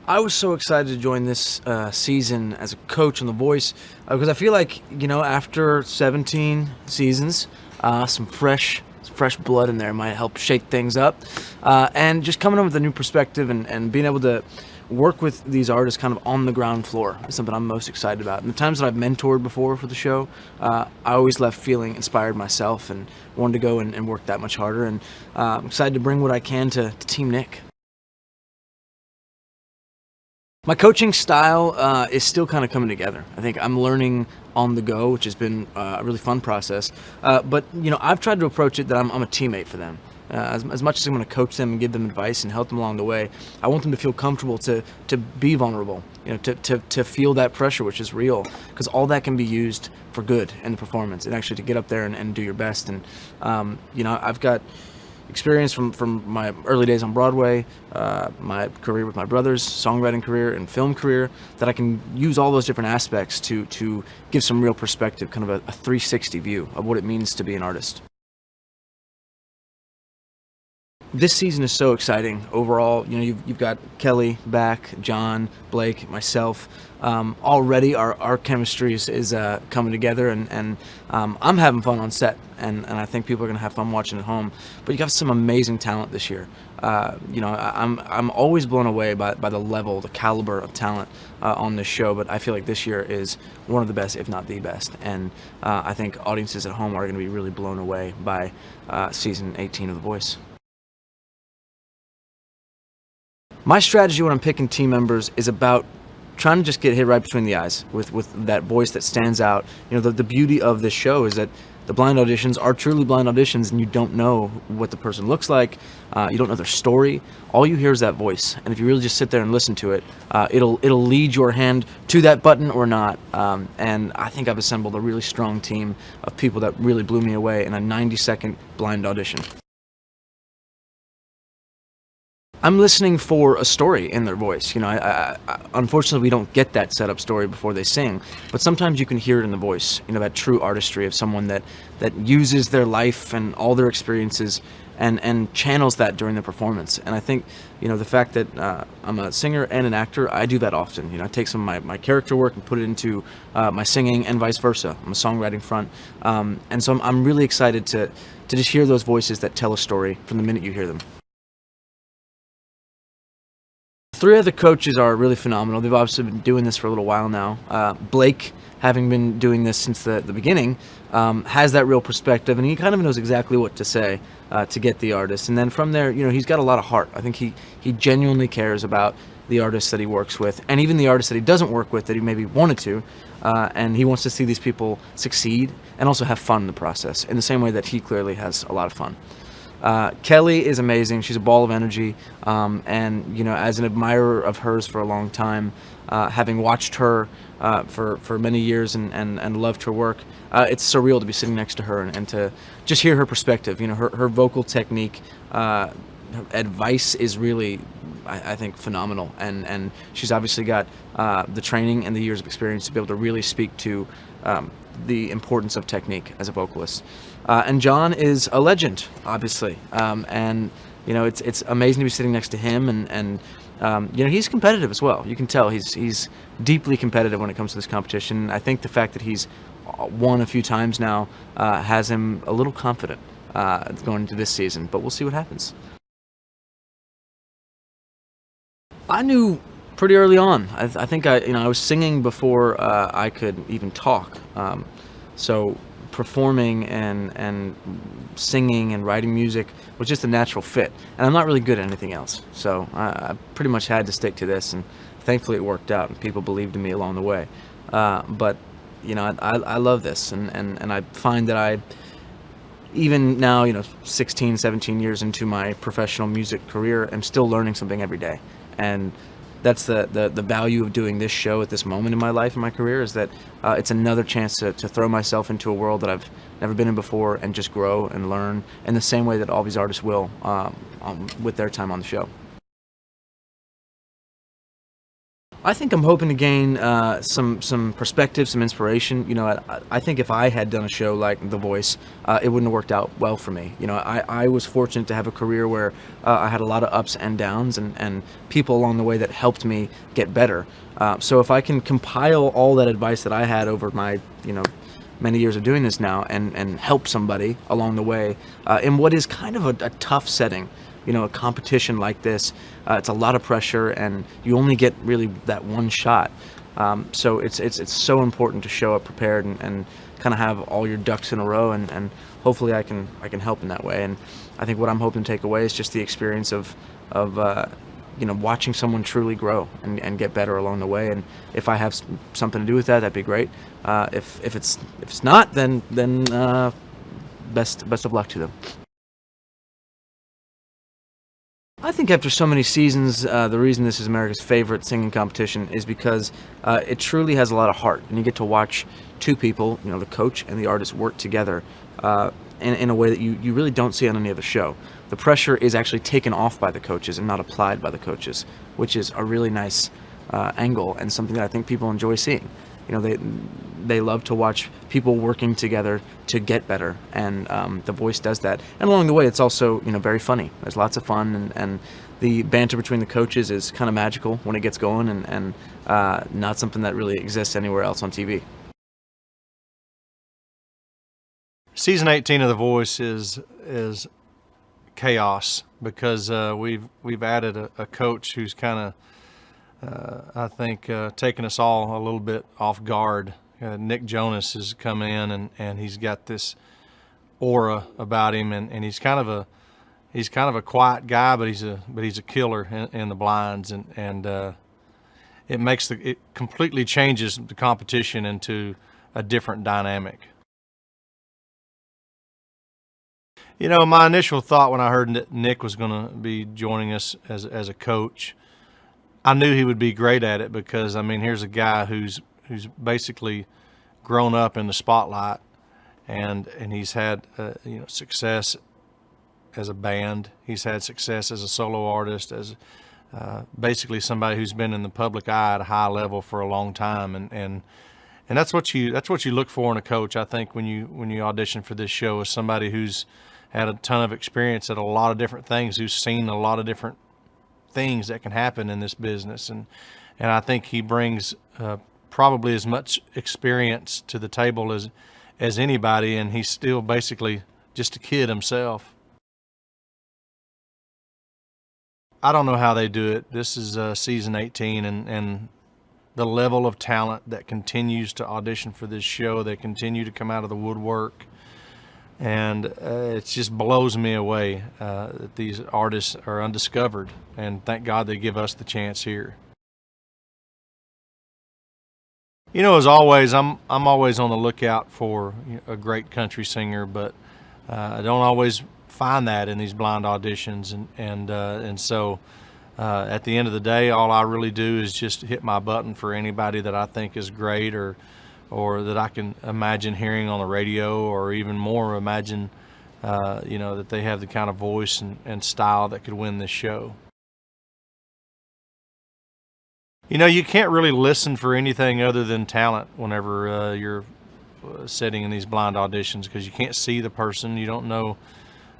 I was so excited to join this season as a coach on The Voice because I feel like, after 17 seasons, some fresh blood in there might help shake things up. And just coming up with a new perspective and being able to work with these artists kind of on the ground floor is something I'm most excited about. And the times that I've mentored before for the show, I always left feeling inspired myself and wanted to go and work that much harder. And I'm excited to bring what I can to Team Nick. My coaching style is still kind of coming together. I think I'm learning on the go, which has been a really fun process. But I've tried to approach it that I'm a teammate for them. As much as I'm going to coach them and give them advice and help them along the way, I want them to feel comfortable to be vulnerable, to feel that pressure, which is real, because all that can be used for good in the performance and actually to get up there and do your best. And I've got experience from my early days on Broadway, my career with my brothers, songwriting career, and film career, that I can use all those different aspects to give some real perspective, kind of a 360 view of what it means to be an artist. This season is so exciting overall. You've got Kelly back, John, Blake, myself. Already our chemistry is coming together, and I'm having fun on set, and I think people are going to have fun watching at home. But you got some amazing talent this year. I'm always blown away by the level, the caliber of talent on this show, but I feel like this year is one of the best, if not the best. And I think audiences at home are going to be really blown away by season 18 of The Voice. My strategy when I'm picking team members is about trying to just get hit right between the eyes with that voice that stands out. The beauty of this show is that the blind auditions are truly blind auditions, and you don't know what the person looks like. You don't know their story. All you hear is that voice, and if you really just sit there and listen to it, it'll lead your hand to that button or not. And I think I've assembled a really strong team of people that really blew me away in a 90-second blind audition. I'm listening for a story in their voice. Unfortunately, we don't get that setup story before they sing, but sometimes you can hear it in the voice, that true artistry of someone that uses their life and all their experiences and channels that during the performance. And I think, the fact that I'm a singer and an actor, I do that often. I take some of my character work and put it into my singing and vice versa. I'm a songwriting front. And so I'm really excited to just hear those voices that tell a story from the minute you hear them. Three other coaches are really phenomenal. They've obviously been doing this for a little while now. Blake, having been doing this since the beginning, has that real perspective, and he kind of knows exactly what to say to get the artist. And then from there, he's got a lot of heart. I think he genuinely cares about the artists that he works with, and even the artists that he doesn't work with that he maybe wanted to. And he wants to see these people succeed and also have fun in the process, in the same way that he clearly has a lot of fun. Kelly is amazing. She's a ball of energy, and as an admirer of hers for a long time, having watched her for many years and loved her work, it's surreal to be sitting next to her and to just hear her perspective. Her vocal technique, her advice is really, I think, phenomenal, and she's obviously got the training and the years of experience to be able to really speak to the importance of technique as a vocalist. And John is a legend, obviously, and it's amazing to be sitting next to him, and he's competitive as well. You can tell he's deeply competitive when it comes to this competition. I think the fact that he's won a few times now has him a little confident going into this season, but we'll see what happens. I knew pretty early on. I think I was singing before I could even talk. So performing and singing and writing music was just a natural fit. And I'm not really good at anything else. So I pretty much had to stick to this, and thankfully it worked out and people believed in me along the way. But I love this, and I find that I, even now, 16, 17 years into my professional music career, I'm still learning something every day. And that's the value of doing this show at this moment in my life and my career, is that it's another chance to throw myself into a world that I've never been in before and just grow and learn in the same way that all these artists will with their time on the show. I think I'm hoping to gain some perspective, some inspiration. You know, I think if I had done a show like The Voice, it wouldn't have worked out well for me. You know, I was fortunate to have a career where I had a lot of ups and downs, and people along the way that helped me get better. So if I can compile all that advice that I had over my, many years of doing this now, and help somebody along the way in what is kind of a tough setting. You know, a competition like this, it's a lot of pressure, and you only get really that one shot. So it's so important to show up prepared and kind of have all your ducks in a row, and hopefully I can help in that way. And I think what I'm hoping to take away is just the experience of watching someone truly grow and get better along the way. And if I have something to do with that, that'd be great. If it's not, then best of luck to them. I think after so many seasons, the reason this is America's favorite singing competition is because it truly has a lot of heart, and you get to watch two people, the coach and the artist, work together in a way that you really don't see on any other show. The pressure is actually taken off by the coaches and not applied by the coaches, which is a really nice angle and something that I think people enjoy seeing. They love to watch people working together to get better, and The Voice does that. And along the way, it's also very funny. There's lots of fun, and the banter between the coaches is kind of magical when it gets going, and not something that really exists anywhere else on TV. Season 18 of The Voice is chaos because we've added a coach who's kind of I think taking us all a little bit off guard. Nick Jonas has come in, and he's got this aura about him, and he's kind of a quiet guy, but he's a killer in the blinds, and it completely changes the competition into a different dynamic. My initial thought when I heard that Nick was going to be joining us as a coach, I knew he would be great at it because, here's a guy who's basically grown up in the spotlight, and he's had success as a band. He's had success as a solo artist, as basically somebody who's been in the public eye at a high level for a long time, and that's what you look for in a coach. I think when you audition for this show, is somebody who's had a ton of experience at a lot of different things, who's seen a lot of different things that can happen in this business, and I think he brings probably as much experience to the table as anybody, and he's still basically just a kid himself. I don't know how they do it. This is season 18, and the level of talent that continues to audition for this show, they continue to come out of the woodwork. And it just blows me away that these artists are undiscovered, and thank God they give us the chance here. As always, I'm always on the lookout for a great country singer, but I don't always find that in these blind auditions, and so at the end of the day, all I really do is just hit my button for anybody that I think is great, or that I can imagine hearing on the radio, or even more imagine, that they have the kind of voice and style that could win this show. You can't really listen for anything other than talent whenever you're sitting in these blind auditions, because you can't see the person. You don't know,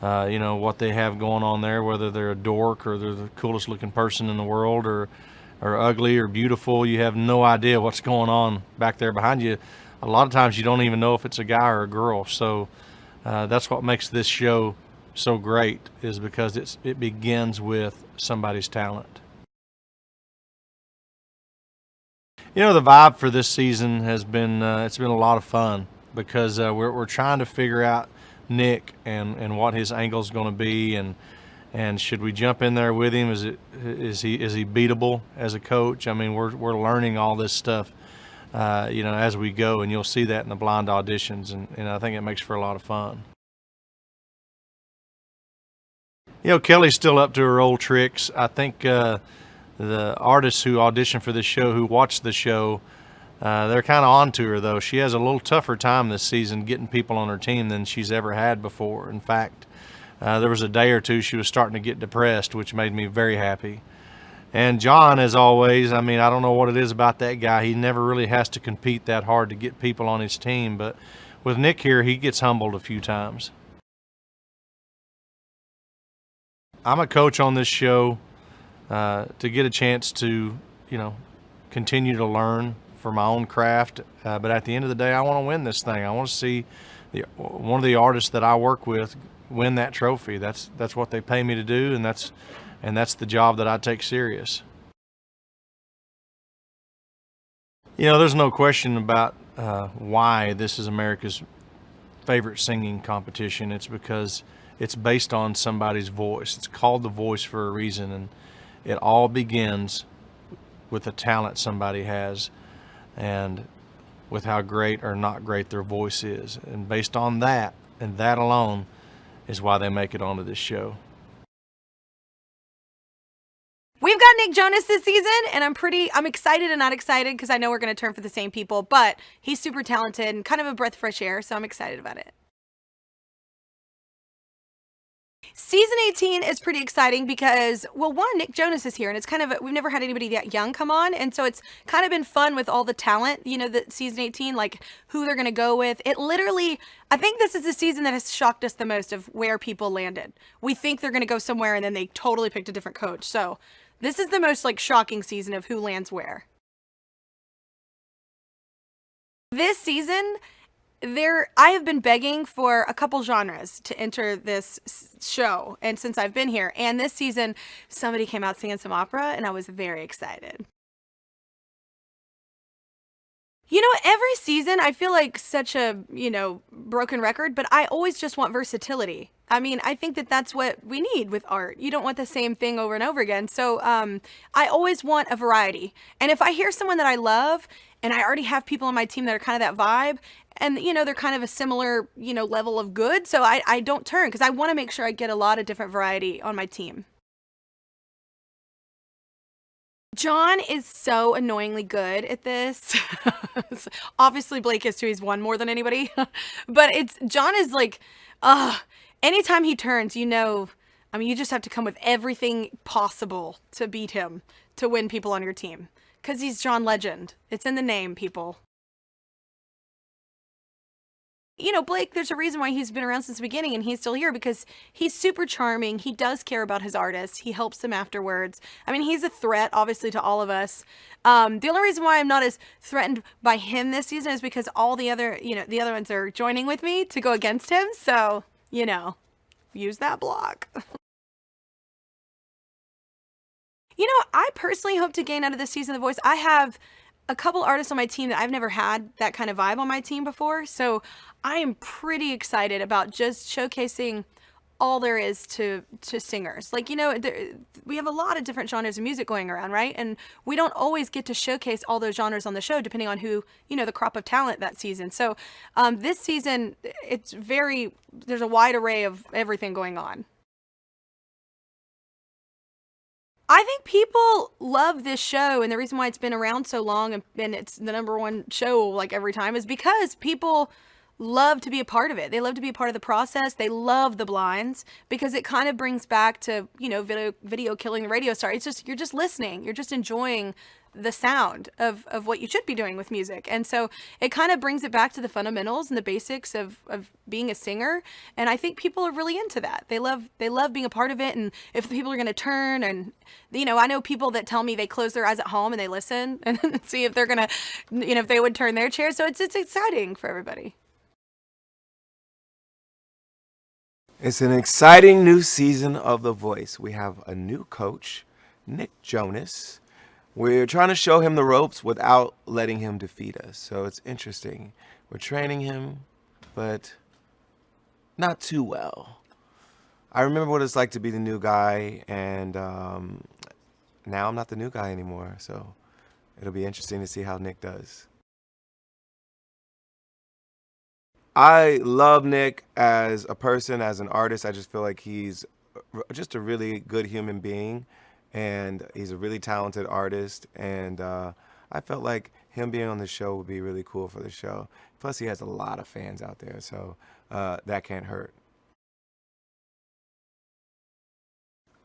what they have going on there, whether they're a dork or they're the coolest looking person in the world, or ugly or beautiful. You have no idea what's going on back there behind you. A lot of times you don't even know if it's a guy or a girl. So that's what makes this show so great, is because it begins with somebody's talent. The vibe for this season has been it's been a lot of fun, because we're trying to figure out Nick and what his angle is going to be, and should we jump in there with him? Is he beatable as a coach? We're learning all this stuff, as we go, and you'll see that in the blind auditions, and I think it makes for a lot of fun. Kelly's still up to her old tricks. I think the artists who audition for this show, who watch the show, they're kind of on to her, though. She has a little tougher time this season getting people on her team than she's ever had before. In fact, there was a day or two she was starting to get depressed, which made me very happy. And John, as always, I mean, I don't know what it is about that guy. He never really has to compete that hard to get people on his team. But with Nick here, he gets humbled a few times. I'm a coach on this show to get a chance to, continue to learn for my own craft. But at the end of the day, I want to win this thing. I want to see one of the artists that I work with win that trophy. That's what they pay me to do, and that's the job that I take serious. There's no question about why this is America's favorite singing competition. It's because it's based on somebody's voice. It's called The Voice for a reason, and it all begins with the talent somebody has and with how great or not great their voice is. And based on that, and that alone, is why they make it onto this show. We've got Nick Jonas this season, and I'm excited and not excited because I know we're going to turn for the same people, but he's super talented and kind of a breath of fresh air, so I'm excited about it. Season 18 is pretty exciting because, well, one, Nick Jonas is here, and it's kind of, we've never had anybody that young come on, and so it's kind of been fun with all the talent, that season 18, like who they're going to go with. It literally, I think this is the season that has shocked us the most of where people landed. We think they're going to go somewhere, and then they totally picked a different coach, so this is the most, shocking season of who lands where. This season, I have been begging for a couple genres to enter this show, and since I've been here, and this season, somebody came out singing some opera, and I was very excited. Every season, I feel like such a, broken record, but I always just want versatility. I mean, I think that that's what we need with art. You don't want the same thing over and over again. So I always want a variety. And if I hear someone that I love, and I already have people on my team that are kind of that vibe, and, they're kind of a similar, level of good, so I don't turn, because I want to make sure I get a lot of different variety on my team. John is so annoyingly good at this. Obviously, Blake is too. He's won more than anybody. But John is anytime he turns, you just have to come with everything possible to beat him, to win people on your team. Because he's John Legend. It's in the name, people. Blake, there's a reason why he's been around since the beginning and he's still here, because he's super charming. He does care about his artists. He helps them afterwards. I mean, he's a threat, obviously, to all of us. The only reason why I'm not as threatened by him this season is because all the other ones are joining with me to go against him. So, use that block. I personally hope to gain out of this season of The Voice. I have a couple artists on my team that I've never had that kind of vibe on my team before. So I am pretty excited about just showcasing all there is to singers. We have a lot of different genres of music going around, right? And we don't always get to showcase all those genres on the show, depending on who, the crop of talent that season. So this season, there's a wide array of everything going on. I think people love this show, and the reason why it's been around so long and it's the number one show every time is because people love to be a part of it. They love to be a part of the process. They love the blinds because it kind of brings back to, video killing the radio star. It's just, you're just listening. You're just enjoying the sound of what you should be doing with music. And so it kind of brings it back to the fundamentals and the basics of being a singer. And I think people are really into that. They love being a part of it. And if people are going to turn and, I know people that tell me they close their eyes at home and they listen and see if they're going to, if they would turn their chair. So it's exciting for everybody. It's an exciting new season of The Voice. We have a new coach, Nick Jonas. We're trying to show him the ropes without letting him defeat us. So it's interesting. We're training him, but not too well. I remember what it's like to be the new guy, and now I'm not the new guy anymore. So it'll be interesting to see how Nick does. I love Nick as a person, as an artist. I just feel like he's just a really good human being. And he's a really talented artist, and I felt like him being on the show would be really cool for the show. Plus, he has a lot of fans out there, so that can't hurt.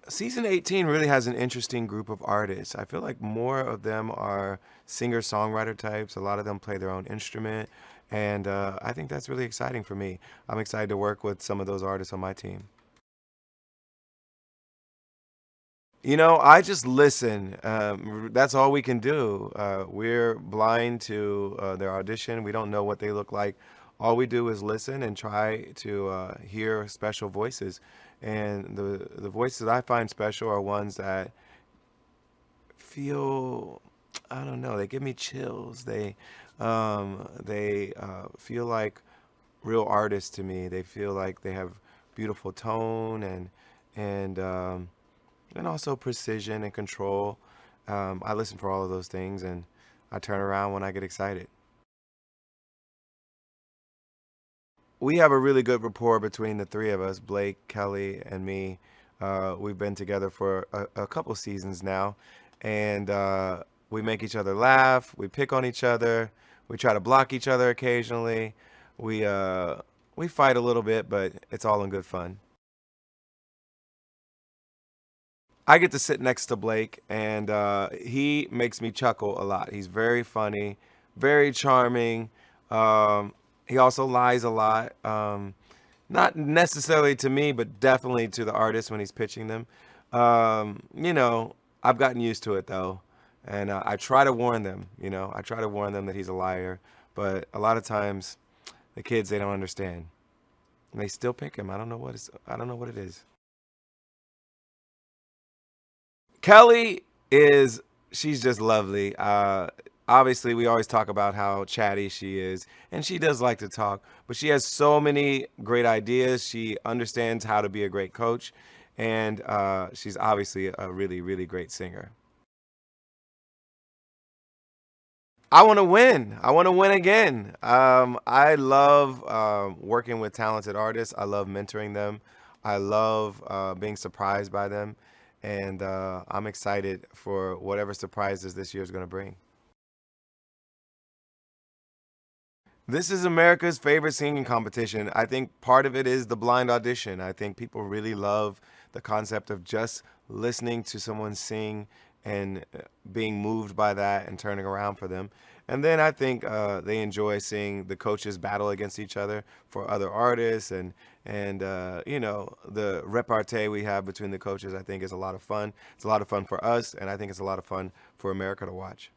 Season 18 really has an interesting group of artists. I feel like more of them are singer-songwriter types. A lot of them play their own instrument, and I think that's really exciting for me. I'm excited to work with some of those artists on my team. I just listen. That's all we can do. We're blind to their audition. We don't know what they look like. All we do is listen and try to hear special voices. And the voices I find special are ones that feel, I don't know, they give me chills. They feel like real artists to me. They feel like they have beautiful tone and also precision and control. I listen for all of those things, and I turn around when I get excited. We have a really good rapport between the three of us, Blake, Kelly, and me. We've been together for a couple seasons now, and we make each other laugh. We pick on each other. We try to block each other occasionally. We fight a little bit, but it's all in good fun. I get to sit next to Blake, and he makes me chuckle a lot. He's very funny, very charming. He also lies a lot. Not necessarily to me, but definitely to the artists when he's pitching them. I've gotten used to it though, and I try to warn them. I try to warn them that he's a liar, but a lot of times, the kids, they don't understand, and they still pick him. I don't know what it is. Kelly she's just lovely. Obviously, we always talk about how chatty she is, and she does like to talk, but she has so many great ideas. She understands how to be a great coach, and she's obviously a really, really great singer. I want to win. I want to win again. I love working with talented artists. I love mentoring them. I love being surprised by them. And I'm excited for whatever surprises this year is going to bring. This is America's favorite singing competition. I think part of it is the blind audition. I think people really love the concept of just listening to someone sing and being moved by that and turning around for them. And then I think they enjoy seeing the coaches battle against each other for other artists and the repartee we have between the coaches. I think is a lot of fun. It's a lot of fun for us, and I think it's a lot of fun for America to watch.